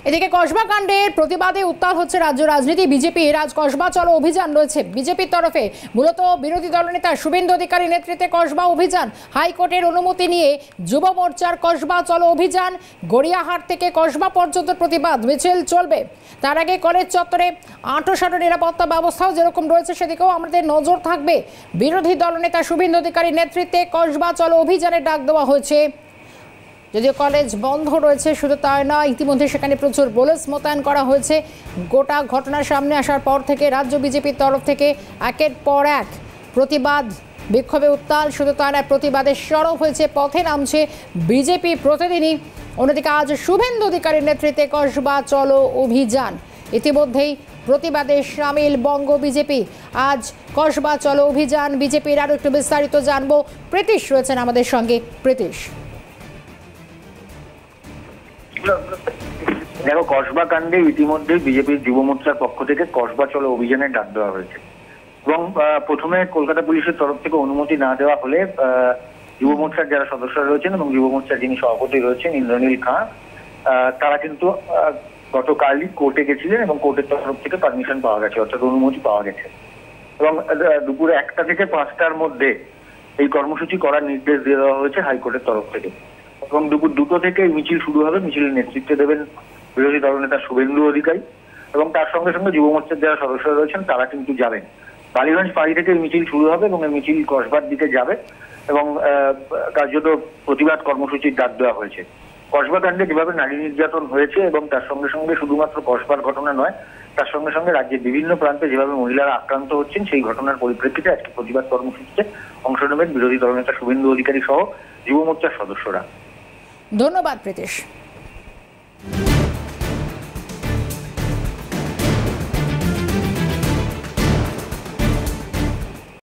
এদিকে কসবা কাণ্ডের প্রতিবাদে উত্তাল হচ্ছে রাজ্য রাজনীতি। বিজেপির আজ কসবা চলো অভিযান রয়েছে বিজেপির তরফে। মূলত বিরোধী দলনেতা শুভেন্দু অধিকারী নেতৃত্বে কসবা অভিযান, হাইকোর্টের অনুমতি নিয়ে যুব মোর্চার কসবা চলো অভিযান। গড়িয়াহাট থেকে কসবা পর্যন্ত প্রতিবাদ মিছিল চলবে। তার আগে কলেজ চত্বরে আঁটোসাঁটো নিরাপত্তা ব্যবস্থাও যেরকম রয়েছে সেদিকেও আমাদের নজর থাকবে। বিরোধী দলনেতা শুভেন্দু অধিকারীর নেতৃত্বে কসবা চলো অভিযানের ডাক দেওয়া হয়েছে। যদিও কলেজ বন্ধ রয়েছে, শুধু তাই নয়, ইতিমধ্যে সেখানে প্রচুর পুলিশ মোতায়েন করা হয়েছে। গোটা ঘটনার সামনে আসার পর থেকে রাজ্য বিজেপির তরফ থেকে একের পর এক প্রতিবাদ বিক্ষোভে উত্তাল। শুধু তাই নয়, প্রতিবাদের সরব হয়েছে, পথে নামছে বিজেপি প্রতিদিনই। অন্যদিকে আজ শুভেন্দু অধিকারীর নেতৃত্বে কসবা চলো অভিযান। ইতিমধ্যেই প্রতিবাদে সামিল বঙ্গ বিজেপি। আজ কসবা চলো অভিযান বিজেপির। আরও একটু বিস্তারিত জানবো, প্রীতিশ রয়েছেন আমাদের সঙ্গে। প্রীতিশ, দেখো, কসবা কাণ্ডে ইতিমধ্যে বিজেপির যুব মোর্চার পক্ষ থেকে কসবা চলো অভিযানের ডাক দেওয়া হয়েছে এবং প্রথমে কলকাতা পুলিশের তরফ থেকে অনুমতি না দেওয়া হলে যুব মোর্চার যারা সদস্যরা রয়েছেন এবং যুব মোর্চার যিনি সভাপতি রয়েছেন ইন্দ্রনীল খাঁ, তারা কিন্তু গতকালই কোর্টে গেছিলেন এবং কোর্টের তরফ থেকে পারমিশন পাওয়া গেছে, অর্থাৎ অনুমতি পাওয়া গেছে এবং দুপুরে 1টা থেকে 5টার মধ্যে এই কর্মসূচি করার নির্দেশ দিয়ে দেওয়া হয়েছে হাইকোর্টের তরফ থেকে। এবং দুপুর 2টো থেকে মিছিল শুরু হবে। মিছিলের নেতৃত্বে দেবেন বিরোধী দলনেতা শুভেন্দু অধিকারী এবং তার সঙ্গে সঙ্গে যুব মোর্চার যারা সদস্যরা রয়েছেন তারা কিন্তু যাবেন। বালিগঞ্জ ফাঁড়ি থেকে মিছিল শুরু হবে এবং এই মিছিল কসবার দিকে যাবে এবং কার্যত প্রতিবাদ কর্মসূচির ডাক দেওয়া হয়েছে। কসবা কাণ্ডে যেভাবে নারী নির্যাতন হয়েছে এবং তার সঙ্গে সঙ্গে শুধুমাত্র কসবার ঘটনা নয়, তার সঙ্গে সঙ্গে রাজ্যের বিভিন্ন প্রান্তে যেভাবে মহিলারা আক্রান্ত হচ্ছেন, সেই ঘটনার পরিপ্রেক্ষিতে আজকে প্রতিবাদ কর্মসূচিতে অংশ নেবেন বিরোধী দলনেতা শুভেন্দু অধিকারী সহ যুব মোর্চার সদস্যরা। ধন্যবাদ প্রীতিশ।